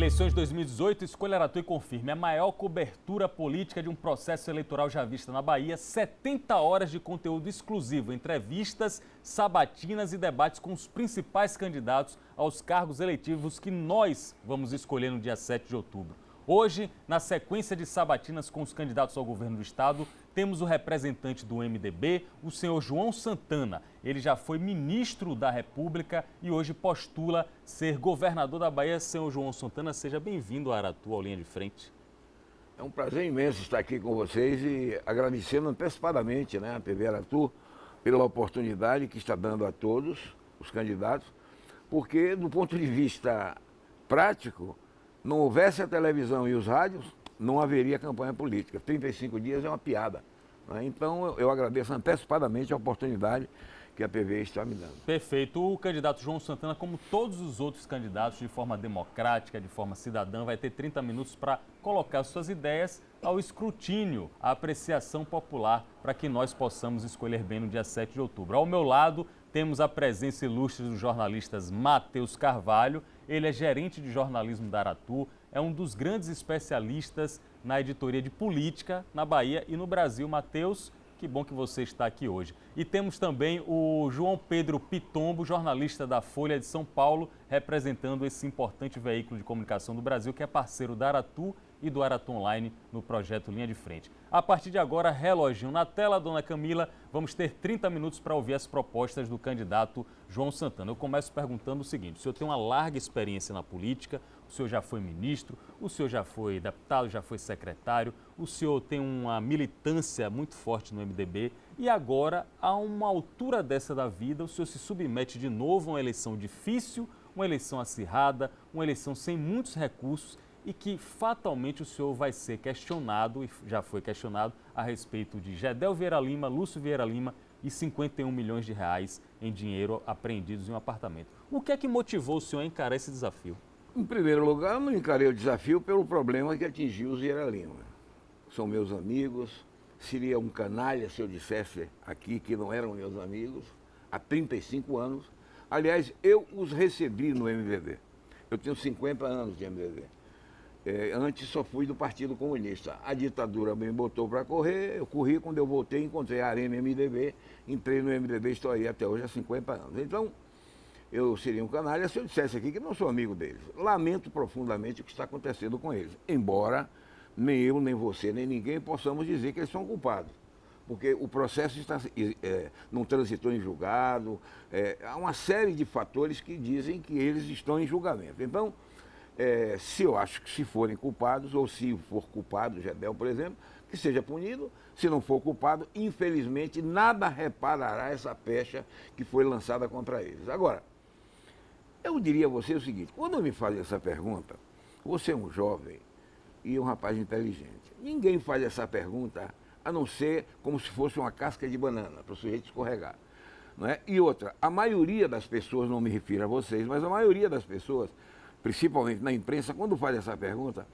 Eleições 2018, escolha Aratu e confirme a maior cobertura política de um processo eleitoral já vista na Bahia. 70 horas de conteúdo exclusivo, entrevistas, sabatinas e debates com os principais candidatos aos cargos eletivos que nós vamos escolher no dia 7 de outubro. Hoje, na sequência de sabatinas com os candidatos ao governo do estado, temos o representante do MDB, o senhor João Santana. Ele já foi ministro da República e hoje postula ser governador da Bahia. Senhor João Santana, seja bem-vindo a Aratu, ao Linha de Frente. É um prazer imenso estar aqui com vocês e agradecendo antecipadamente, a TV Aratu pela oportunidade que está dando a todos os candidatos, porque do ponto de vista prático, não houvesse a televisão e os rádios, não haveria campanha política. 35 dias é uma piada. Então, eu agradeço antecipadamente a oportunidade que a PV está me dando. Perfeito. O candidato João Santana, como todos os outros candidatos, de forma democrática, de forma cidadã, vai ter 30 minutos para colocar suas ideias ao escrutínio, à apreciação popular, para que nós possamos escolher bem no dia 7 de outubro. Ao meu lado, temos a presença ilustre dos jornalistas Matheus Carvalho. Ele é gerente de jornalismo da Aratu, é um dos grandes especialistas na editoria de política na Bahia e no Brasil. Matheus, que bom que você está aqui hoje. E temos também o João Pedro Pitombo, jornalista da Folha de São Paulo, representando esse importante veículo de comunicação do Brasil, que é parceiro da Aratu e do Aratu Online no projeto Linha de Frente. A partir de agora, reloginho na tela, dona Camila, vamos ter 30 minutos para ouvir as propostas do candidato João Santana. Eu começo perguntando o seguinte: o senhor tem uma larga experiência na política, o senhor já foi ministro, o senhor já foi deputado, já foi secretário, o senhor tem uma militância muito forte no MDB e agora, a uma altura dessa da vida, o senhor se submete de novo a uma eleição difícil, uma eleição acirrada, uma eleição sem muitos recursos e que fatalmente o senhor vai ser questionado, e já foi questionado, a respeito de Gedel Vieira Lima, Lúcio Vieira Lima e 51 milhões de reais em dinheiro apreendidos em um apartamento. O que é que motivou o senhor a encarar esse desafio? Em primeiro lugar, eu não encarei o desafio pelo problema que atingiu os Vieira Lima. São meus amigos, seria um canalha se eu dissesse aqui que não eram meus amigos, há 35 anos. Aliás, eu os recebi no MDB. Eu tenho 50 anos de MDB. Antes só fui do Partido Comunista. A ditadura me botou para correr, eu corri, quando eu voltei, encontrei a Arena MDB, entrei no MDB, estou aí até hoje há 50 anos. Então, eu seria um canalha se eu dissesse aqui que não sou amigo deles. Lamento profundamente o que está acontecendo com eles, embora nem eu, nem você, nem ninguém possamos dizer que eles são culpados, porque o processo não transitou em julgado, há uma série de fatores que dizem que eles estão em julgamento. Então, se eu acho que se forem culpados, ou se for culpado, Gedel, por exemplo, que seja punido. Se não for culpado, infelizmente, nada reparará essa pecha que foi lançada contra eles. Agora, eu diria a você o seguinte: quando me faz essa pergunta, você é um jovem e um rapaz inteligente. Ninguém faz essa pergunta a não ser como se fosse uma casca de banana, para o sujeito escorregar. Não é? E outra, a maioria das pessoas, não me refiro a vocês, mas a maioria das pessoas, principalmente na imprensa, quando faz essa pergunta,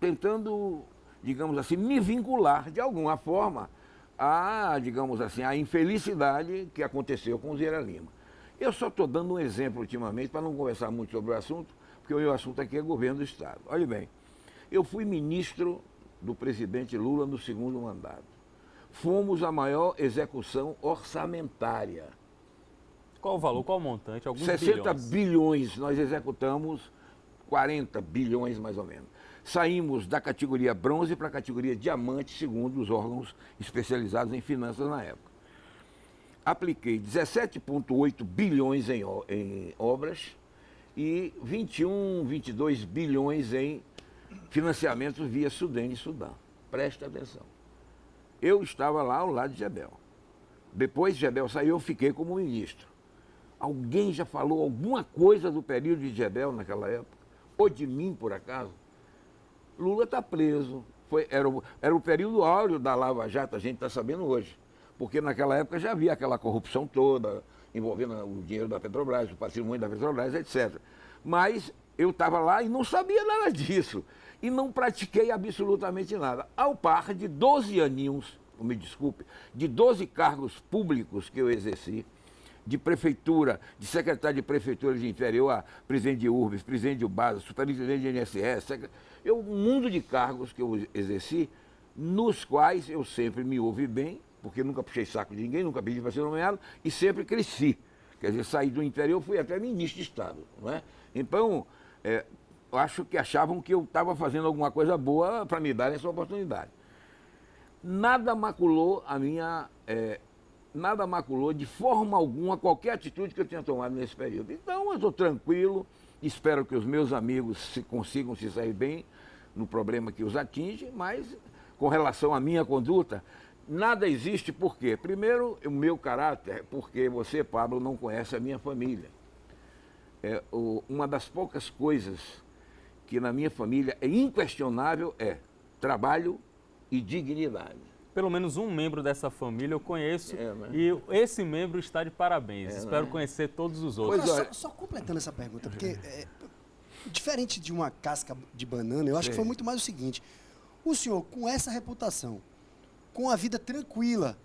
tentando, digamos assim, me vincular de alguma forma a, digamos assim, a infelicidade que aconteceu com o Vieira Lima. Eu só estou dando um exemplo ultimamente, para não conversar muito sobre o assunto, porque o meu assunto aqui é governo do Estado. Olha bem, eu fui ministro do presidente Lula no segundo mandato. Fomos a maior execução orçamentária. Qual o valor, qual o montante? Alguns 60 bilhões, nós executamos 40 bilhões mais ou menos. Saímos da categoria bronze para a categoria diamante, segundo os órgãos especializados em finanças na época. Apliquei 17,8 bilhões em obras e 21, 22 bilhões em financiamentos via Sudene e Sudã. Presta atenção. Eu estava lá ao lado de Gedel. Depois de Gedel saiu, eu fiquei como ministro. Alguém já falou alguma coisa do período de Gedel naquela época? Ou de mim, por acaso? Lula está preso. Era o período áureo da Lava Jato, a gente está sabendo hoje. Porque naquela época já havia aquela corrupção toda, envolvendo o dinheiro da Petrobras, o patrimônio da Petrobras, etc. Mas eu estava lá e não sabia nada disso. E não pratiquei absolutamente nada. Ao par de 12 aninhos, me desculpe, de 12 cargos públicos que eu exerci, de prefeitura, de secretário de prefeitura de interior, a presidente de URBS, presidente de UBASA, superintendente de INSS, um mundo de cargos que eu exerci, nos quais eu sempre me ouvi bem, porque nunca puxei saco de ninguém, nunca pedi para ser nomeado, e sempre cresci. Quer dizer, saí do interior, fui até ministro de Estado. Não é? Então, eu acho que achavam que eu estava fazendo alguma coisa boa para me dar essa oportunidade. Nada maculou nada maculou de forma alguma qualquer atitude que eu tinha tomado nesse período. Então, eu estou tranquilo, espero que os meus amigos consigam se sair bem no problema que os atinge, mas com relação à minha conduta, nada existe por quê? Primeiro, o meu caráter, porque você, Pablo, não conhece a minha família. Uma das poucas coisas que na minha família é inquestionável é trabalho e dignidade. Pelo menos um membro dessa família eu conheço e esse membro está de parabéns. Espero conhecer todos os outros. Agora, só completando essa pergunta, porque diferente de uma casca de banana, eu acho que foi muito mais o seguinte: o senhor, com essa reputação, com a vida tranquila,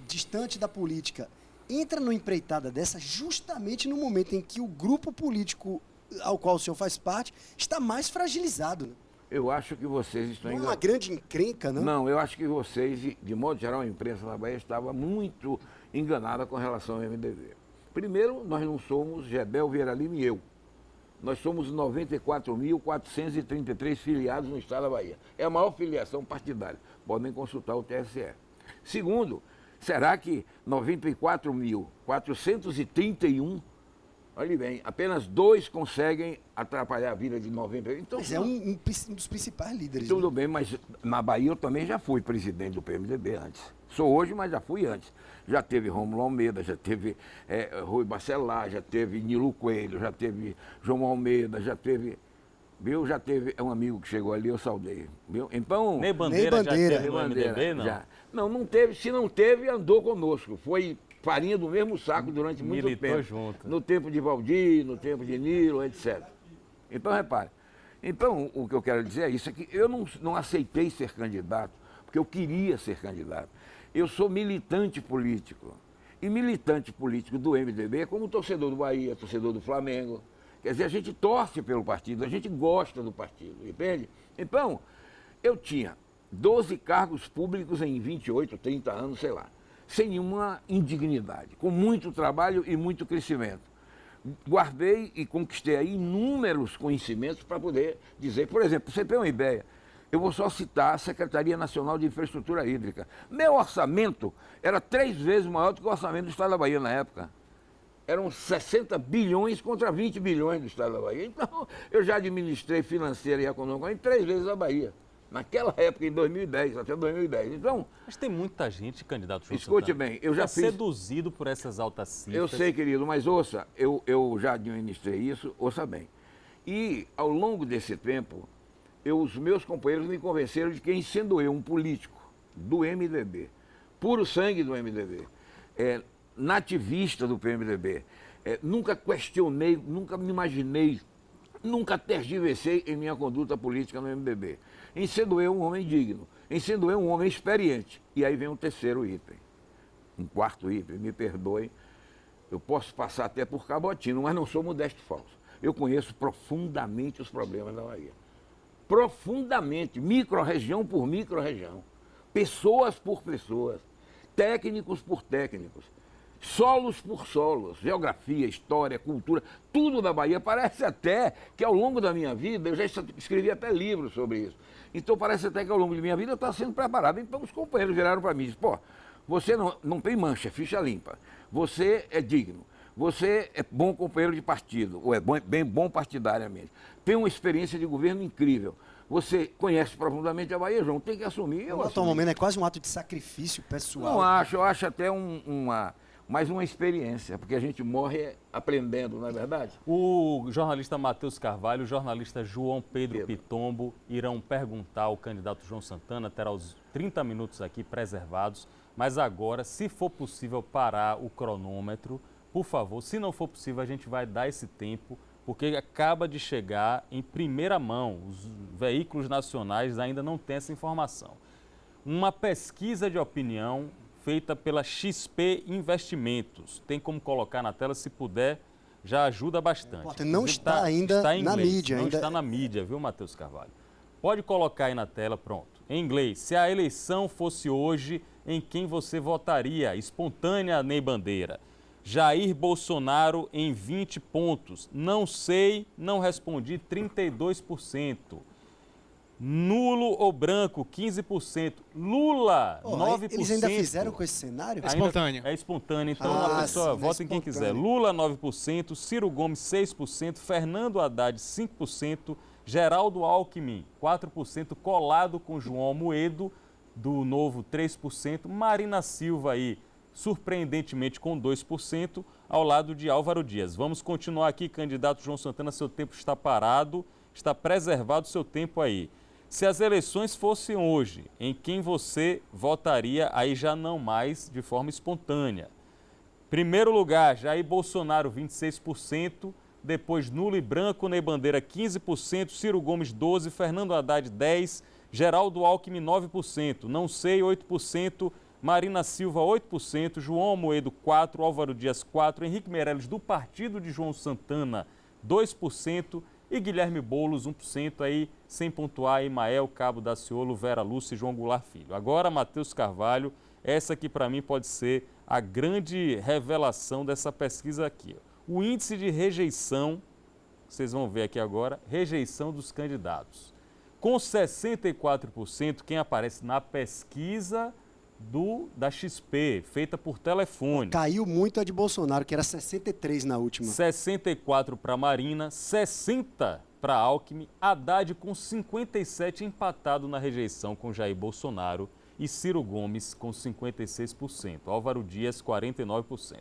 distante da política, entra numa empreitada dessa justamente no momento em que o grupo político ao qual o senhor faz parte está mais fragilizado, né? Eu acho que vocês estão... Não é uma grande encrenca, não? Não, eu acho que vocês, de modo geral, a imprensa na Bahia estava muito enganada com relação ao MDB. Primeiro, nós não somos Gebel Vieira Lima e eu. Nós somos 94.433 filiados no estado da Bahia. É a maior filiação partidária. Podem consultar o TSE. Segundo, será que 94.431, olha bem, apenas 2 conseguem atrapalhar a vida de 90? Então, mas é um dos principais líderes. Tudo bem, mas na Bahia eu também já fui presidente do PMDB antes. Sou hoje, mas já fui antes. Já teve Rômulo Almeida, já teve Rui Bacelar, já teve Nilo Coelho, já teve João Almeida, já teve... Viu? Já teve um amigo que chegou ali, eu saudei. Viu? Então... Ney Bandeira já teve no MDB, não? Já. Não teve. Se não teve, andou conosco. Foi farinha do mesmo saco durante muito tempo. Junto. No tempo de Valdir, no tempo de Nilo, etc. Então, repare. Então, o que eu quero dizer é isso, é que eu não aceitei ser candidato, porque eu queria ser candidato. Eu sou militante político. E militante político do MDB é como torcedor do Bahia, torcedor do Flamengo. Quer dizer, a gente torce pelo partido, a gente gosta do partido, entende? Então, eu tinha 12 cargos públicos em 28, 30 anos, sei lá, sem nenhuma indignidade, com muito trabalho e muito crescimento. Guardei e conquistei aí inúmeros conhecimentos para poder dizer, por exemplo, para você ter uma ideia, eu vou só citar a Secretaria Nacional de Infraestrutura Hídrica. Meu orçamento era 3 vezes maior do que o orçamento do Estado da Bahia na época. Eram 60 bilhões contra 20 bilhões do Estado da Bahia. Então, eu já administrei financeira e economicamente 3 vezes a Bahia. Naquela época, em 2010, até 2010. Então, mas tem muita gente, candidato João escute Santana, bem, eu já fiz... seduzido por essas altas cifras. Eu sei, querido, mas ouça, eu já administrei isso, ouça bem. E, ao longo desse tempo, os meus companheiros me convenceram de que, sendo eu um político do MDB, puro sangue do MDB, nativista do PMDB, nunca questionei, nunca me imaginei, nunca tergiversei em minha conduta política no MDB. Em sendo eu um homem digno, em sendo eu um homem experiente. E aí vem um terceiro item, um quarto item, me perdoe, eu posso passar até por cabotino, mas não sou modesto falso. Eu conheço profundamente os problemas da Bahia. Profundamente, micro-região por micro-região, pessoas por pessoas, técnicos por técnicos. Solos por solos, geografia, história, cultura, tudo da Bahia. Parece até que ao longo da minha vida, eu já escrevi até livros sobre isso. Então parece até que ao longo da minha vida eu estava sendo preparado. Então os companheiros viraram para mim e disseram, pô, você não tem mancha, é ficha limpa. Você é digno, você é bom companheiro de partido, ou é bem bom partidariamente. Tem uma experiência de governo incrível. Você conhece profundamente a Bahia, João, tem que assumir. No atual momento é quase um ato de sacrifício pessoal. Não acho, eu acho até mais uma experiência, porque a gente morre aprendendo, não é verdade? O jornalista Matheus Carvalho, o jornalista João Pedro Pitombo irão perguntar ao candidato João Santana, terá os 30 minutos aqui preservados, mas agora, se for possível parar o cronômetro, por favor, se não for possível, a gente vai dar esse tempo, porque acaba de chegar em primeira mão, os veículos nacionais ainda não têm essa informação. Uma pesquisa de opinião feita pela XP Investimentos. Tem como colocar na tela, se puder, já ajuda bastante. Não está ainda está em na inglês, mídia. Não ainda... está na mídia, viu, Matheus Carvalho? Pode colocar aí na tela, pronto. Em inglês, se a eleição fosse hoje, em quem você votaria? Espontânea, Ney Bandeira. Jair Bolsonaro em 20 pontos. Não sei, não respondi, 32%. Nulo ou branco, 15%. Lula, 9%. Eles ainda fizeram com esse cenário? É espontâneo. É espontâneo, então a pessoa vota em quem quiser. Lula, 9%, Ciro Gomes, 6%, Fernando Haddad, 5%, Geraldo Alckmin, 4%, colado com João Amoedo, do Novo, 3%, Marina Silva aí, surpreendentemente com 2%, ao lado de Álvaro Dias. Vamos continuar aqui, candidato João Santana, seu tempo está parado, está preservado o seu tempo aí. Se as eleições fossem hoje, em quem você votaria, aí já não mais de forma espontânea? Primeiro lugar, Jair Bolsonaro, 26%, depois nulo e branco, Ney Bandeira, 15%, Ciro Gomes, 12%, Fernando Haddad, 10%, Geraldo Alckmin, 9%, não sei, 8%, Marina Silva, 8%, João Amoedo, 4%, Álvaro Dias, 4%, Henrique Meirelles, do partido de João Santana, 2%, e Guilherme Boulos, 1%, aí, sem pontuar, Imael, Cabo Daciolo, Vera Lúcia e João Goulart Filho. Agora, Matheus Carvalho, essa aqui para mim pode ser a grande revelação dessa pesquisa aqui. O índice de rejeição, vocês vão ver aqui agora, rejeição dos candidatos. Com 64%, quem aparece na pesquisa da XP, feita por telefone. Caiu muito a de Bolsonaro, que era 63 na última. 64 para Marina, 60 para Alckmin, Haddad com 57 empatado na rejeição com Jair Bolsonaro e Ciro Gomes com 56%, Álvaro Dias 49%.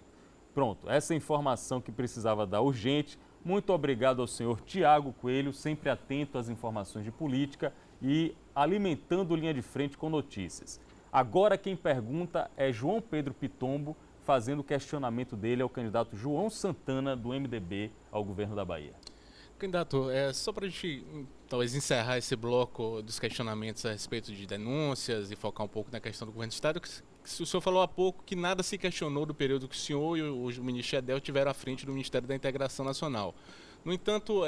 Pronto, essa informação que precisava dar urgente. Muito obrigado ao senhor Tiago Coelho, sempre atento às informações de política e alimentando linha de frente com notícias. Agora quem pergunta é João Pedro Pitombo, fazendo o questionamento dele ao candidato João Santana, do MDB, ao governo da Bahia. Candidato, só para a gente talvez encerrar esse bloco dos questionamentos a respeito de denúncias e focar um pouco na questão do governo do Estado, o senhor falou há pouco que nada se questionou do período que o senhor e o ministro Edel estiveram à frente do Ministério da Integração Nacional. No entanto,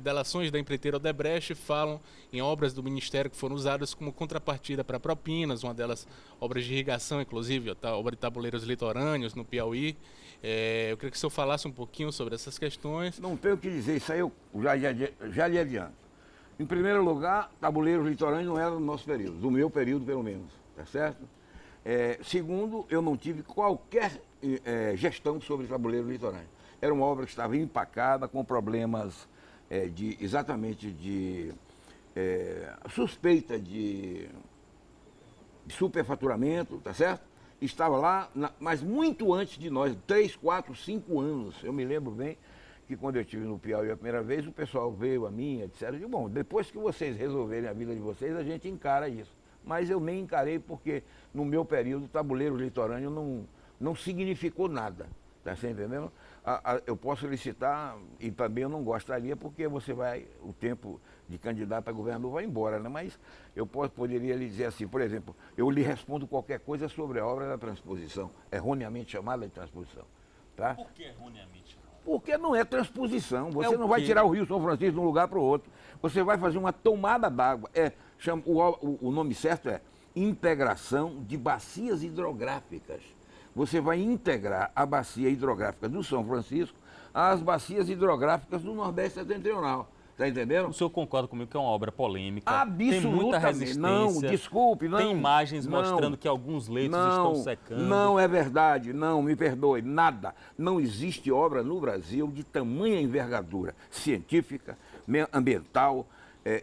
delações da empreiteira Odebrecht falam em obras do Ministério que foram usadas como contrapartida para propinas, uma delas obras de irrigação, inclusive, a obra de tabuleiros litorâneos no Piauí. Eu queria que o senhor falasse um pouquinho sobre essas questões. Não tenho o que dizer, isso aí eu já lhe adianto. Em primeiro lugar, tabuleiros litorâneos não era do nosso período, do meu período pelo menos, tá certo? Segundo, eu não tive qualquer gestão sobre tabuleiros litorâneos. Era uma obra que estava empacada, com problemas exatamente de suspeita de superfaturamento, tá certo? Estava lá, mas muito antes de nós, 3, 4, 5 anos. Eu me lembro bem que quando eu estive no Piauí a primeira vez, o pessoal veio a mim, etc. Eu digo, bom, depois que vocês resolverem a vida de vocês, a gente encara isso. Mas eu nem encarei porque no meu período o tabuleiro litorâneo não significou nada. Está entendendo? Eu posso licitar e também eu não gostaria porque o tempo de candidato a governador vai embora, né? Mas eu poderia lhe dizer assim, por exemplo, eu lhe respondo qualquer coisa sobre a obra da transposição, erroneamente chamada de transposição. Tá? Por que erroneamente? Porque não é transposição, você não vai tirar o Rio São Francisco de um lugar para o outro, você vai fazer uma tomada d'água, o nome certo é integração de bacias hidrográficas. Você vai integrar a bacia hidrográfica do São Francisco às bacias hidrográficas do Nordeste Setentrional. Está entendendo? O senhor concorda comigo que é uma obra polêmica? Absolutamente. Tem muita resistência. Não, desculpe, não. Tem imagens mostrando que alguns leitos estão secando. Não é verdade, não, me perdoe, nada. Não existe obra no Brasil de tamanha envergadura científica, ambiental,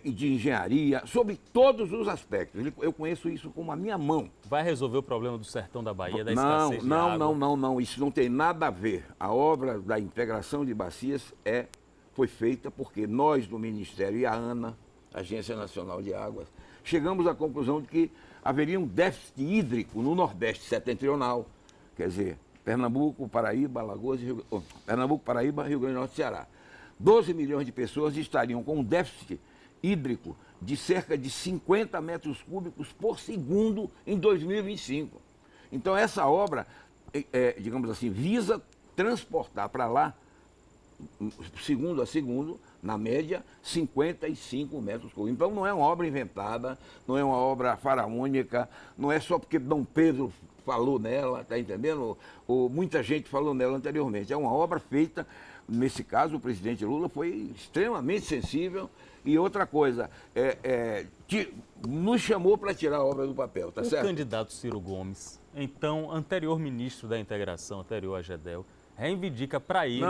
e de engenharia, sobre todos os aspectos. Eu conheço isso como a minha mão. Vai resolver o problema do sertão da Bahia, da escassez de água? Não, isso não tem nada a ver. A obra da integração de bacias foi feita porque nós do Ministério e a ANA, Agência Nacional de Águas, chegamos à conclusão de que haveria um déficit hídrico no Nordeste Setentrional, quer dizer, Pernambuco, Paraíba, Alagoas, Rio Grande do Norte e Ceará. 12 milhões de pessoas estariam com um déficit hídrico de cerca de 50 metros cúbicos por segundo em 2025. Então essa obra, digamos assim, visa transportar para lá, segundo a segundo, na média, 55 metros cúbicos. Então não é uma obra inventada, não é uma obra faraônica, não é só porque Dom Pedro falou nela, tá entendendo? Ou muita gente falou nela anteriormente. É uma obra feita, nesse caso, o presidente Lula foi extremamente sensível. E outra coisa, nos chamou para tirar a obra do papel, tá certo? O candidato Ciro Gomes, então anterior ministro da Integração, anterior a Gedel, reivindica para ele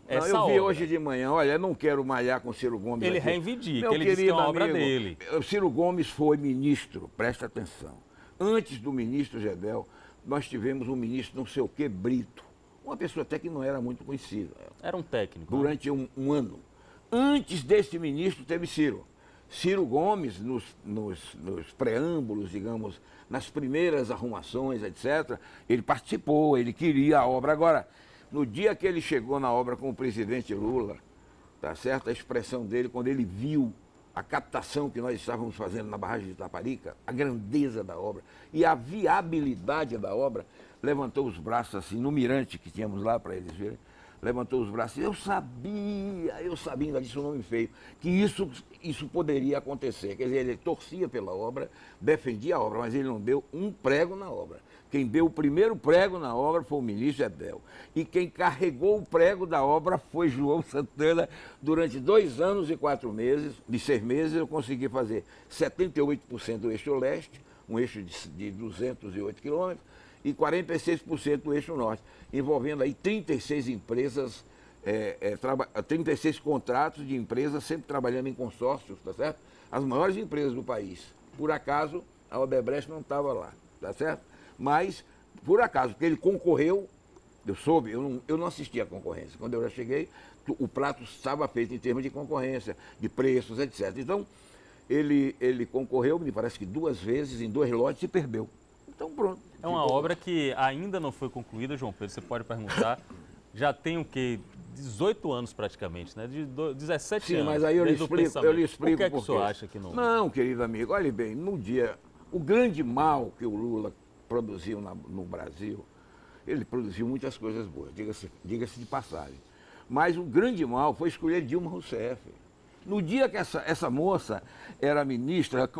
essa eu vi obra. hoje de manhã, olha, eu não quero malhar com o Ciro Gomes Ele aqui. reivindica, ele disse que é uma obra dele. O Ciro Gomes foi ministro, presta atenção. Antes do ministro Gedel, nós tivemos um ministro não sei o que, Brito. Uma pessoa até que não era muito conhecida. Era um técnico. Durante um ano. Antes desse ministro teve Ciro. Ciro Gomes, nos preâmbulos, digamos, nas primeiras arrumações, etc., ele participou, ele queria a obra. Agora, no dia que ele chegou na obra com o presidente Lula, tá certo? A expressão dele, quando ele viu a captação que nós estávamos fazendo na barragem de Itaparica, a grandeza da obra e a viabilidade da obra, levantou os braços assim, no mirante que tínhamos lá para eles verem, levantou os braços. Eu sabia, ainda disse um nome feio, que isso poderia acontecer. Quer dizer, ele torcia pela obra, defendia a obra, mas ele não deu um prego na obra. Quem deu o primeiro prego na obra foi o ministro Gedel. E quem carregou o prego da obra foi João Santana. Durante 2 anos e 4 meses, de 6 meses, eu consegui fazer 78% do eixo leste, um eixo de 208 quilômetros, e 46% do eixo norte, envolvendo aí 36 empresas, 36 contratos de empresas, sempre trabalhando em consórcios, tá certo? As maiores empresas do país. Por acaso, a Odebrecht não estava lá, tá certo? Mas, por acaso, porque ele concorreu, eu soube, eu não assisti à concorrência. Quando eu já cheguei, o prato estava feito em termos de concorrência, de preços, etc. Então, ele concorreu, me parece que 2 vezes, em 2 lotes, e perdeu. Então, pronto. É uma obra que ainda não foi concluída, João Pedro, você pode perguntar. Já tem o quê? 18 anos praticamente, né? De 17 anos. Sim, mas aí eu lhe explico Por que é que o senhor acha que não? Não, querido amigo, olhe bem, no dia, o grande mal que o Lula produziu no Brasil, ele produziu muitas coisas boas, diga-se de passagem. Mas o grande mal foi escolher Dilma Rousseff. No dia que essa moça era ministra,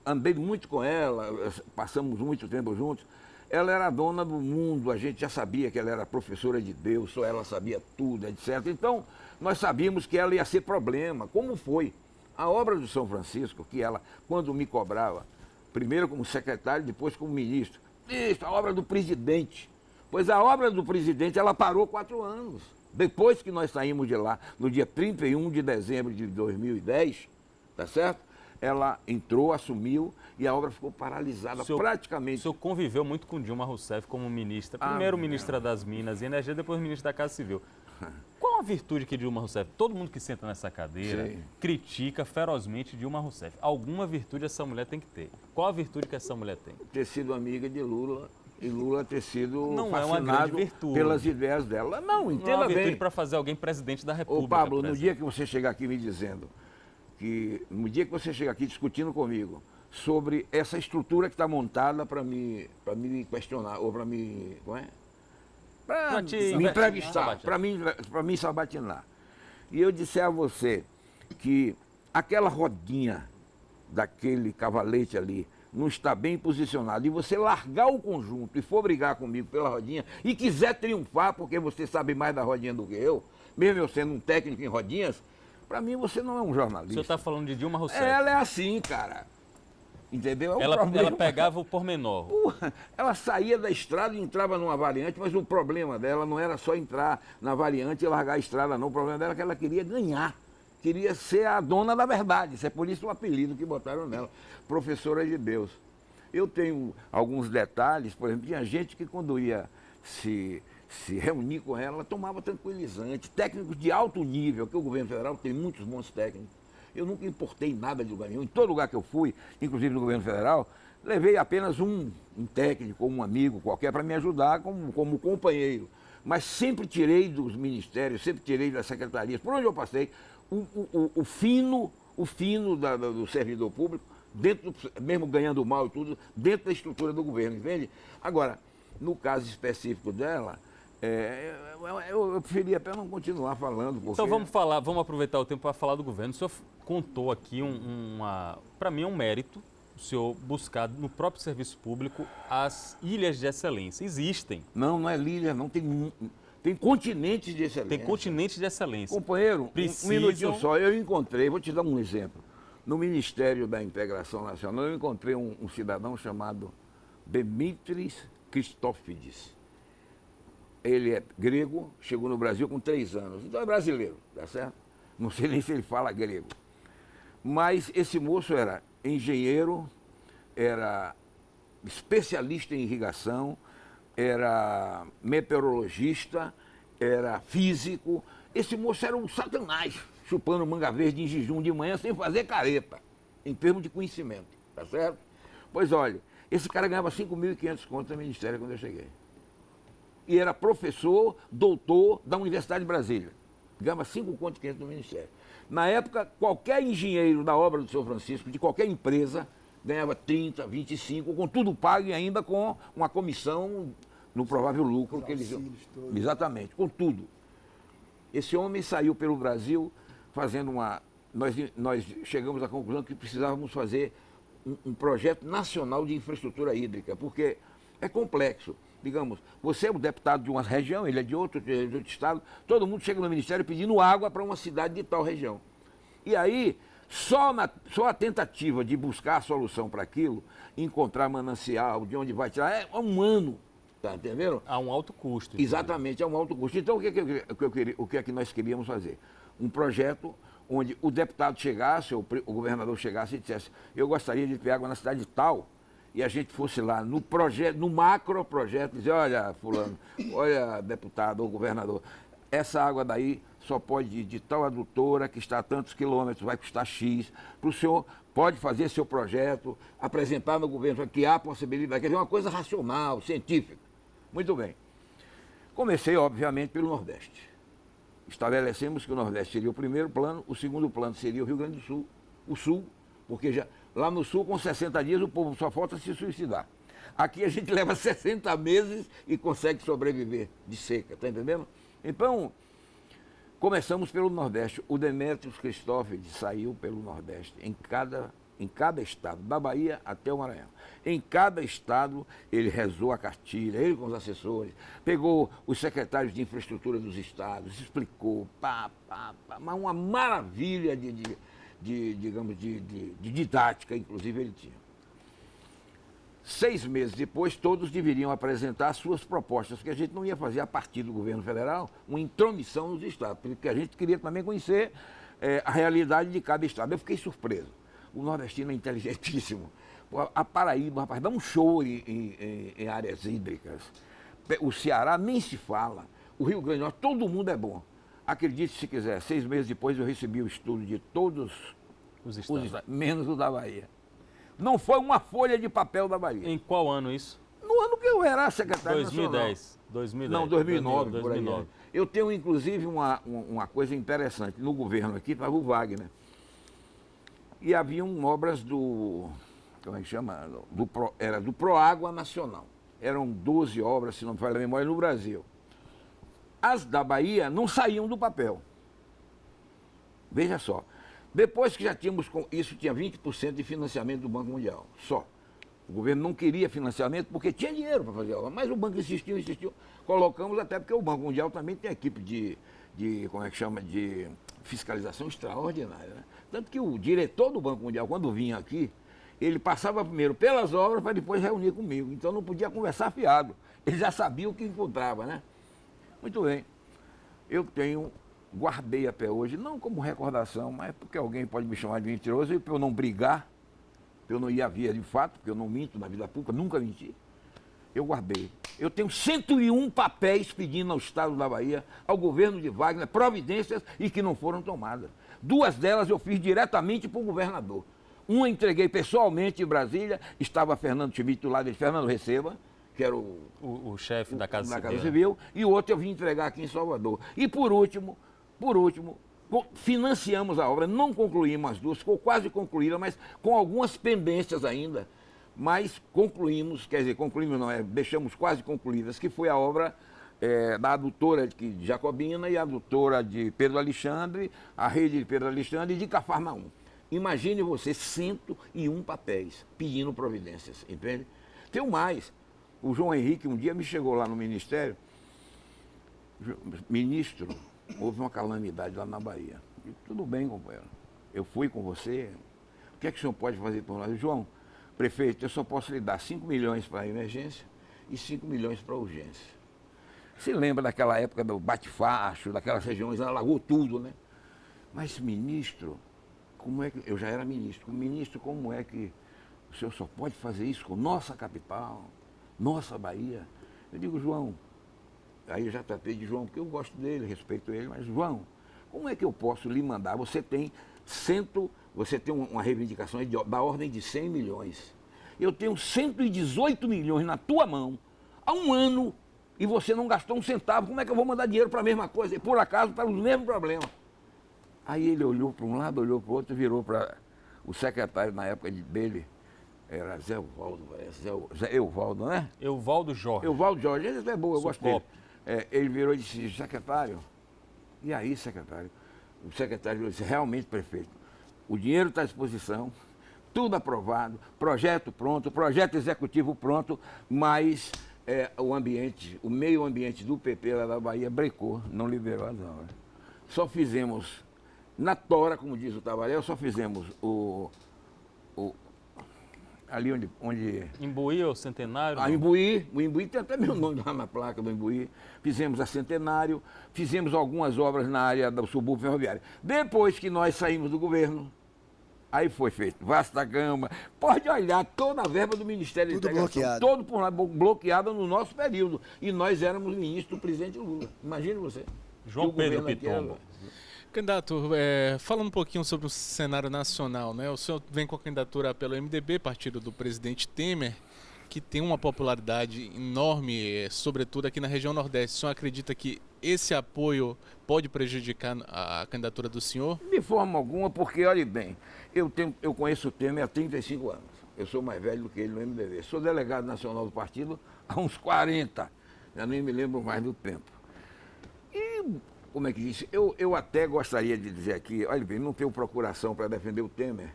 andei muito com ela, passamos muito tempo juntos, ela era a dona do mundo, a gente já sabia que ela era professora de Deus, só ela sabia tudo, etc. Então, nós sabíamos que ela ia ser problema, como foi. A obra do São Francisco, que ela, quando me cobrava, primeiro como secretário, depois como ministro, isso, a obra do presidente. Pois a obra do presidente, ela parou 4 anos. Depois que nós saímos de lá, no dia 31 de dezembro de 2010, tá certo? Ela entrou, assumiu e a obra ficou paralisada praticamente. O senhor conviveu muito com Dilma Rousseff como ministra. Primeiro ministra das Minas e Energia, depois ministra da Casa Civil. Qual a virtude que Dilma Rousseff, todo mundo que senta nessa cadeira, critica ferozmente Dilma Rousseff? Alguma virtude essa mulher tem que ter. Qual a virtude que essa mulher tem? Ter sido amiga de Lula e Lula ter sido não fascinado é uma grande virtude. Pelas ideias dela. Não, entenda bem. Não é uma virtude para fazer alguém presidente da República. Ô Pablo, no dia que você chegar aqui me dizendo, no dia que você chegar aqui discutindo comigo sobre essa estrutura que está montada para me questionar, ou para me... Como é? Para me entrevistar, para mim sabatinar. E eu disser a você que aquela rodinha daquele cavalete ali não está bem posicionado, e você largar o conjunto e for brigar comigo pela rodinha e quiser triunfar porque você sabe mais da rodinha do que eu, mesmo eu sendo um técnico em rodinhas, para mim você não é um jornalista. O senhor está falando de Dilma Rousseff. Ela é assim, cara. Entendeu? Ela pegava o pormenor. Ela saía da estrada e entrava numa variante, mas o problema dela não era só entrar na variante e largar a estrada, não. O problema dela é que ela queria ganhar. Queria ser a dona da verdade. Isso é por isso o apelido que botaram nela. Professora de Deus. Eu tenho alguns detalhes, por exemplo, tinha gente que quando ia se reunir com ela tomava tranquilizante. Técnicos de alto nível, que o governo federal tem muitos bons técnicos. Eu nunca importei nada de lugar nenhum. Em todo lugar que eu fui, inclusive no governo federal, levei apenas um técnico, um amigo qualquer, para me ajudar como companheiro. Mas sempre tirei dos ministérios, sempre tirei das secretarias, por onde eu passei, o fino do servidor público mesmo ganhando mal e tudo, dentro da estrutura do governo, entende? Agora, no caso específico dela, eu preferia até não continuar falando. Porque... Então vamos aproveitar o tempo para falar do governo. O senhor contou aqui para mim é um mérito o senhor buscar no próprio serviço público as ilhas de excelência. Existem. Não é ilha, não tem continentes de excelência. Tem continentes de excelência. Companheiro, um minutinho só, eu encontrei, vou te dar um exemplo. No Ministério da Integração Nacional, eu encontrei um cidadão chamado Demetris Christofides. Ele é grego, chegou no Brasil com 3 anos, então é brasileiro, tá certo? Não sei nem se ele fala grego. Mas esse moço era engenheiro, era especialista em irrigação, era meteorologista, era físico. Esse moço era um satanás, chupando manga verde em jejum de manhã sem fazer careta, em termos de conhecimento, tá certo? Pois olha, esse cara ganhava 5.500 contos no Ministério quando eu cheguei. E era professor, doutor da Universidade de Brasília. Ganhava 5.500 contos no Ministério. Na época, qualquer engenheiro da obra do São Francisco, de qualquer empresa, ganhava 30, 25, com tudo pago e ainda com uma comissão no provável lucro que eles... Exatamente, com tudo. Esse homem saiu pelo Brasil fazendo uma... Nós chegamos à conclusão que precisávamos fazer um projeto nacional de infraestrutura hídrica, porque é complexo. Digamos, você é o deputado de uma região, ele é de outro estado, todo mundo chega no Ministério pedindo água para uma cidade de tal região. E aí, só a tentativa de buscar a solução para aquilo, encontrar manancial, de onde vai tirar, é um ano, tá entendendo? Há um alto custo. Exatamente, é um alto custo. Então, o que é que nós queríamos fazer? Um projeto onde o deputado chegasse, o governador chegasse e dissesse, eu gostaria de ter água na cidade tal, e a gente fosse lá no projeto, no macro projeto, dizer, olha, fulano, olha, deputado ou governador, essa água daí só pode ir de tal adutora que está a tantos quilômetros, vai custar X, para o senhor pode fazer seu projeto, apresentar no governo que há possibilidade, quer dizer, uma coisa racional, científica. Muito bem. Comecei, obviamente, pelo Nordeste. Estabelecemos que o Nordeste seria o primeiro plano, o segundo plano seria o Rio Grande do Sul, o Sul, porque já... Lá no Sul, com 60 dias, o povo só falta se suicidar. Aqui a gente leva 60 meses e consegue sobreviver de seca, tá entendendo? Então, começamos pelo Nordeste. O Demetrios Christofides saiu pelo Nordeste, em cada estado, da Bahia até o Maranhão. Em cada estado, ele rezou a cartilha, ele com os assessores, pegou os secretários de infraestrutura dos estados, explicou, mas uma maravilha digamos, de didática, inclusive ele tinha. 6 meses depois, todos deveriam apresentar suas propostas, porque a gente não ia fazer, a partir do governo federal, uma intromissão nos estados, porque a gente queria também conhecer a realidade de cada estado. Eu fiquei surpreso. O nordestino é inteligentíssimo. A Paraíba, rapaz, dá um show em áreas hídricas. O Ceará nem se fala. O Rio Grande do Norte, todo mundo é bom. Acredite se quiser, 6 meses depois eu recebi o estudo de todos os estados, menos o da Bahia. Não foi uma folha de papel da Bahia. Em qual ano isso? No ano que eu era secretário 2010. 2010. Não, 2009, 2009. por aí. Eu tenho, inclusive, uma coisa interessante. No governo aqui estava o Wagner. E haviam obras do... Como é que chama? Era do Proágua Nacional. Eram 12 obras, se não me falha a memória, no Brasil. As da Bahia não saíam do papel. Veja só. Depois que já tínhamos, isso tinha 20% de financiamento do Banco Mundial, só. O governo não queria financiamento porque tinha dinheiro para fazer a obra, mas o banco insistiu. Colocamos até porque o Banco Mundial também tem equipe como é que chama, de fiscalização extraordinária. Né? Tanto que o diretor do Banco Mundial, quando vinha aqui, ele passava primeiro pelas obras para depois reunir comigo. Então não podia conversar fiado. Ele já sabia o que encontrava, né? Muito bem. Eu guardei até hoje, não como recordação, mas porque alguém pode me chamar de mentiroso e para eu não brigar, para eu não ir à via de fato, porque eu não minto na vida pública, nunca menti. Eu guardei. Eu tenho 101 papéis pedindo ao Estado da Bahia, ao governo de Wagner, providências e que não foram tomadas. 2 delas eu fiz diretamente para o governador. Uma entreguei pessoalmente em Brasília, estava Fernando Schmidt do lado de Fernando Receba, que era o chefe da Casa Civil. Civil, e o outro eu vim entregar aqui em Salvador. E por último, Financiamos a obra, não concluímos as duas, ficou quase concluída, mas com algumas pendências ainda. Mas concluímos, quer dizer, concluímos não, deixamos quase concluídas, que foi a obra da adutora de Jacobina e a adutora de Pedro Alexandre, a rede de Pedro Alexandre e de Cafarnaum. Imagine você 101 papéis pedindo providências, entende? Tem mais. O João Henrique um dia me chegou lá no ministério, ministro, houve uma calamidade lá na Bahia. Eu, tudo bem, companheiro, eu fui com você, o que é que o senhor pode fazer por nós? João, prefeito, eu só posso lhe dar 5 milhões para a emergência e 5 milhões para a urgência. Você lembra daquela época do bate-facho, daquelas regiões, ela largou tudo, né? Mas, ministro, como é que... Eu já era ministro. Ministro, como é que o senhor só pode fazer isso com nossa capital, nossa Bahia? Eu digo, João, aí eu já tratei de João, porque eu gosto dele, respeito ele, mas, João, como é que eu posso lhe mandar? Você tem uma reivindicação da ordem de 100 milhões. Eu tenho 118 milhões na tua mão há um ano e você não gastou um centavo. Como é que eu vou mandar dinheiro para a mesma coisa? E por acaso, para os mesmos problemas. Aí ele olhou para um lado, olhou para o outro, virou para o secretário na época dele, era Zé Evaldo, Zé Evaldo, né? Evaldo Jorge. Evaldo Jorge, ele é bom, eu gosto dele. Ele virou e disse, secretário, e aí, secretário? O secretário disse, realmente, prefeito, o dinheiro está à disposição, tudo aprovado, projeto pronto, projeto executivo pronto, mas o meio ambiente do PP lá da Bahia brecou, não liberou as obras. Só fizemos, na tora, como diz o Tavarel, só fizemos ali onde... Imbuí, o Centenário? O Imbuí tem até meu nome lá na placa do Imbuí. Fizemos a Centenário, fizemos algumas obras na área do subúrbio ferroviário. Depois que nós saímos do governo, aí foi feito Vasta Gama. Pode olhar toda a verba do Ministério tudo da Integração. Bloqueado. Todo por lá, bloqueado no nosso período. E nós éramos ministros do presidente Lula. Imagine você. João Pedro Pitombo. Candidato, falando um pouquinho sobre o cenário nacional, né? O senhor vem com a candidatura pelo MDB, partido do presidente Temer, que tem uma popularidade enorme, sobretudo aqui na região Nordeste. O senhor acredita que esse apoio pode prejudicar a candidatura do senhor? De forma alguma, porque, olhe bem, eu conheço o Temer há 35 anos. Eu sou mais velho do que ele no MDB. Sou delegado nacional do partido há uns 40. Já nem me lembro mais do tempo. E... como é que disse? Eu até gostaria de dizer aqui, olha bem, não tenho procuração para defender o Temer,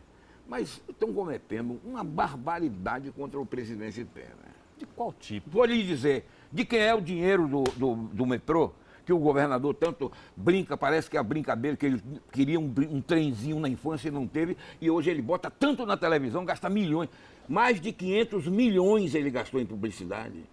mas estão cometendo uma barbaridade contra o presidente Temer. De qual tipo? Vou lhe dizer, de quem é o dinheiro do metrô, que o governador tanto brinca, parece que é a brincadeira, que ele queria um trenzinho na infância e não teve, e hoje ele bota tanto na televisão, gasta milhões, mais de 500 milhões ele gastou em publicidade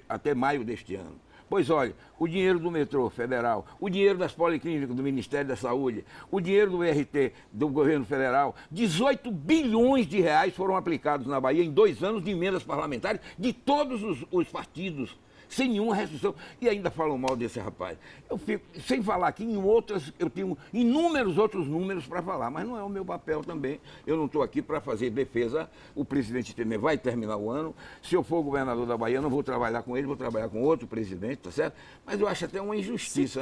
até maio deste ano. Pois olha, o dinheiro do metrô federal, o dinheiro das policlínicas do Ministério da Saúde, o dinheiro do RT do governo federal, 18 bilhões de reais foram aplicados na Bahia em 2 anos de emendas parlamentares de todos os partidos, sem nenhuma restrição. E ainda falam mal desse rapaz. Eu fico, sem falar aqui em outras, eu tenho inúmeros outros números para falar, mas não é o meu papel também. Eu não estou aqui para fazer defesa. O presidente Temer vai terminar o ano. Se eu for governador da Bahia, eu não vou trabalhar com ele, vou trabalhar com outro presidente, tá certo? Mas eu acho até uma injustiça.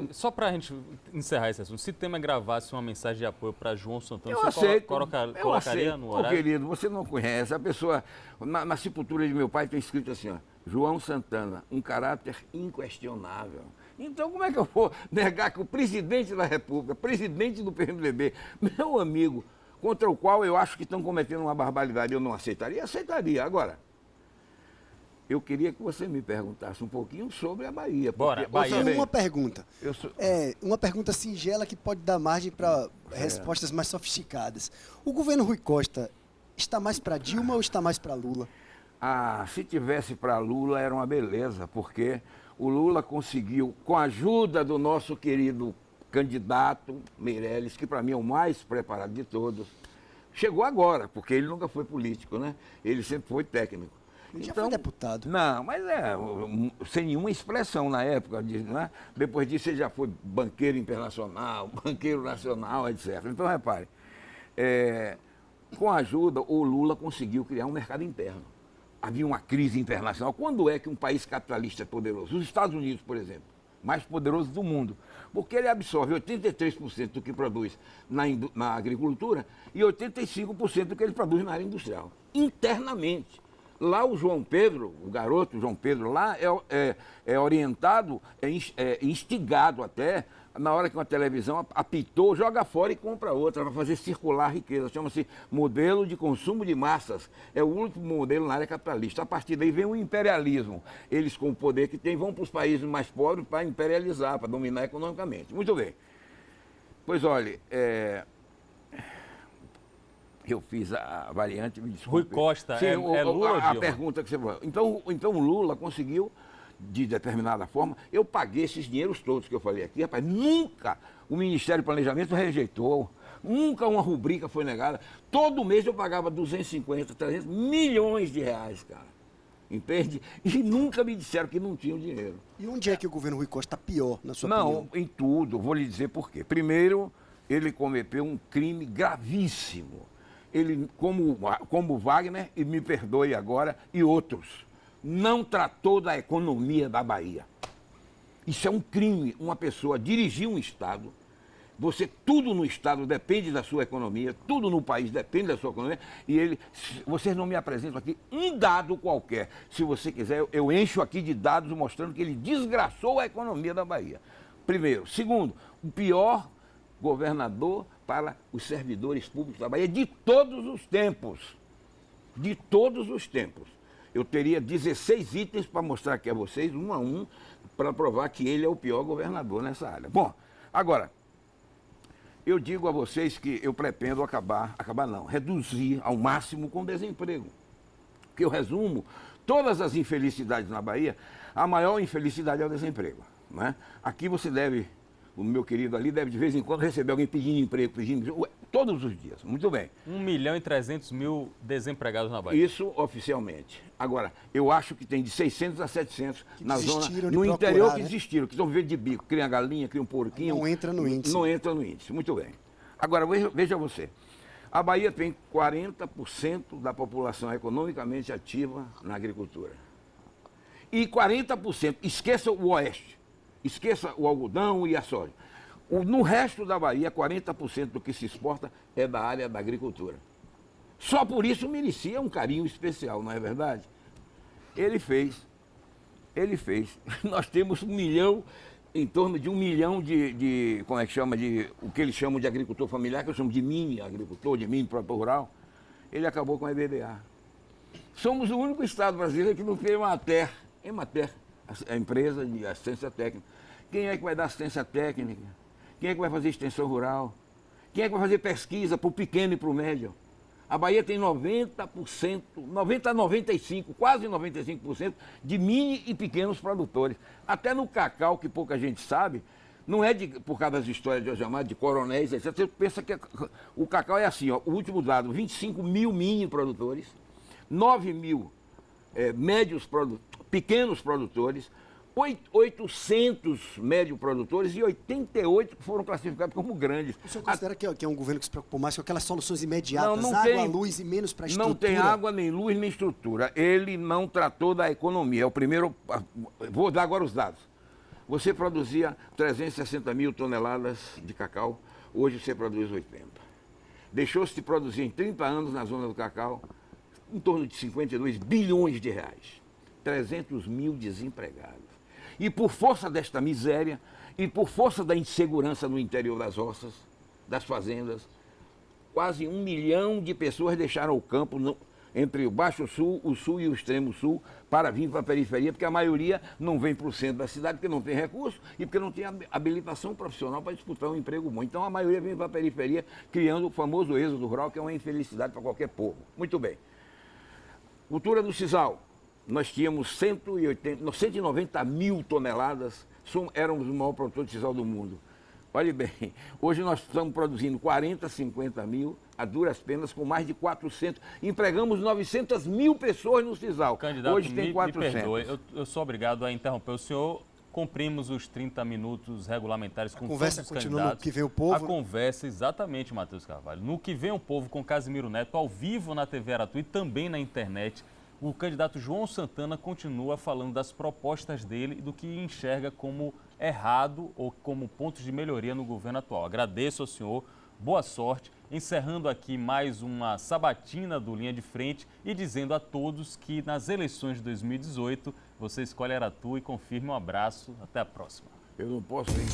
Só para a gente encerrar esse assunto, se Temer gravasse uma mensagem de apoio para João Santana, eu aceito. Colocaria no horário? Querido, você não conhece. A pessoa, na sepultura de meu pai, tem escrito assim, ó, João Santana, um caráter inquestionável. Então, como é que eu vou negar que o presidente da República, presidente do PMDB, meu amigo, contra o qual eu acho que estão cometendo uma barbaridade, eu não aceitaria? Aceitaria. Agora, eu queria que você me perguntasse um pouquinho sobre a Bahia. Bora, Bahia. Uma pergunta. Uma pergunta singela que pode dar margem para respostas mais sofisticadas. O governo Rui Costa está mais para Dilma ou está mais para Lula? Ah, se tivesse para Lula era uma beleza, porque o Lula conseguiu, com a ajuda do nosso querido candidato Meirelles, que para mim é o mais preparado de todos, chegou agora, porque ele nunca foi político, né? Ele sempre foi técnico. Ele já foi deputado. Não, mas sem nenhuma expressão na época. Né? Depois disso ele já foi banqueiro internacional, banqueiro nacional, etc. Então, repare, com a ajuda, o Lula conseguiu criar um mercado interno. Havia uma crise internacional. Quando é que um país capitalista é poderoso? Os Estados Unidos, por exemplo. mais poderoso do mundo. Porque ele absorve 83% do que produz na agricultura e 85% do que ele produz na área industrial, internamente. Lá o João Pedro, o garoto João Pedro, lá é orientado, instigado até, na hora que uma televisão apitou, joga fora e compra outra para fazer circular a riqueza. Chama-se modelo de consumo de massas. É o único modelo na área capitalista. A partir daí vem o imperialismo. Eles, com o poder que têm, vão para os países mais pobres para imperializar, para dominar economicamente. Muito bem. Pois olha, eu fiz a variante, me desculpe. Rui Costa, Sim, é Lula ou a Dilma? pergunta que você falou. Então o Lula conseguiu, de determinada forma, eu paguei esses dinheiros todos que eu falei aqui, rapaz, nunca o Ministério do Planejamento rejeitou, nunca uma rubrica foi negada. Todo mês eu pagava 250, 300 milhões de reais, cara. Entende? E nunca me disseram que não tinham dinheiro. E onde é que o governo Rui Costa está pior, na sua opinião? Não, em tudo. Vou lhe dizer por quê. Primeiro, ele cometeu um crime gravíssimo. Ele, como Wagner, e me perdoe agora, e outros, não tratou da economia da Bahia. Isso é um crime. Uma pessoa dirigir um Estado, tudo no Estado depende da sua economia, tudo no país depende da sua economia, e vocês não me apresentam aqui um dado qualquer. Se você quiser, eu encho aqui de dados mostrando que ele desgraçou a economia da Bahia. Primeiro. Segundo, o pior governador para os servidores públicos da Bahia de todos os tempos. De todos os tempos. Eu teria 16 itens para mostrar aqui a vocês, um a um, para provar que ele é o pior governador nessa área. Bom, agora, eu digo a vocês que eu pretendo reduzir ao máximo com o desemprego. Porque eu resumo todas as infelicidades na Bahia, a maior infelicidade é o desemprego. Né? Aqui você deve, o meu querido ali, deve de vez em quando receber alguém pedindo emprego, todos os dias. Muito bem. 1.300.000 desempregados na Bahia. Isso oficialmente. Agora, eu acho que tem de 600 a 700 na zona, no procurar, interior que né? desistiram, que estão vivendo de bico, criam galinha, criam porquinho. Não entra no índice. Não entra no índice, muito bem. Agora, veja você. A Bahia tem 40% da população economicamente ativa na agricultura. E 40%, esqueça o oeste, esqueça o algodão e a soja. No resto da Bahia, 40% do que se exporta é da área da agricultura. Só por isso merecia um carinho especial, não é verdade? Ele fez. Nós temos 1 milhão, em torno de 1 milhão como é que chama, o que eles chamam de agricultor familiar, que eu chamo de mini agricultor, de mini produtor rural. Ele acabou com a EBDA. Somos o único estado brasileiro que não tem Emater, a empresa de assistência técnica. Quem é que vai dar assistência técnica? Quem é que vai fazer extensão rural? Quem é que vai fazer pesquisa para o pequeno e para o médio? A Bahia tem 90%, 90% a 95%, quase 95% de mini e pequenos produtores. Até no cacau, que pouca gente sabe, não é por causa das histórias de hoje chamar de coronéis, etc. Você pensa que o cacau é assim, ó, o último dado, 25 mil mini produtores, 9 mil pequenos produtores, 800 médio produtores e 88 que foram classificados como grandes. O senhor considera que é um governo que se preocupou mais com aquelas soluções imediatas, não água, tem, luz e menos para a estrutura? Não tem água, nem luz, nem estrutura. Ele não tratou da economia. É o primeiro... Vou dar agora os dados. Você produzia 360 mil toneladas de cacau, hoje você produz 80. Deixou-se de produzir em 30 anos na zona do cacau em torno de 52 bilhões de reais. 300 mil desempregados. E por força desta miséria, e por força da insegurança no interior das roças, das fazendas, quase 1 milhão de pessoas deixaram o campo entre o Baixo Sul, o Sul e o Extremo Sul, para vir para a periferia, porque a maioria não vem para o centro da cidade, porque não tem recurso e porque não tem habilitação profissional para disputar um emprego bom. Então a maioria vem para a periferia, criando o famoso êxodo rural, que é uma infelicidade para qualquer povo. Muito bem. Cultura do sisal. Nós tínhamos 190 mil toneladas, éramos o maior produtor de sisal do mundo. Olhe bem, hoje nós estamos produzindo 40, 50 mil, a duras penas, com mais de 400. Empregamos 900 mil pessoas no sisal. Candidato, hoje tem 400. Me perdoe, eu sou obrigado a interromper o senhor. Cumprimos os 30 minutos regulamentares com todos os candidatos. A conversa continua no Que Vem o Povo? A conversa, exatamente, Matheus Carvalho. No Que Vem o Povo, com Casimiro Neto, ao vivo na TV Aratu e também na internet. O candidato João Santana continua falando das propostas dele e do que enxerga como errado ou como pontos de melhoria no governo atual. Agradeço ao senhor, boa sorte, encerrando aqui mais uma sabatina do Linha de Frente e dizendo a todos que nas eleições de 2018 você escolhe Aratu e confirme. Um abraço, até a próxima. Eu não posso nem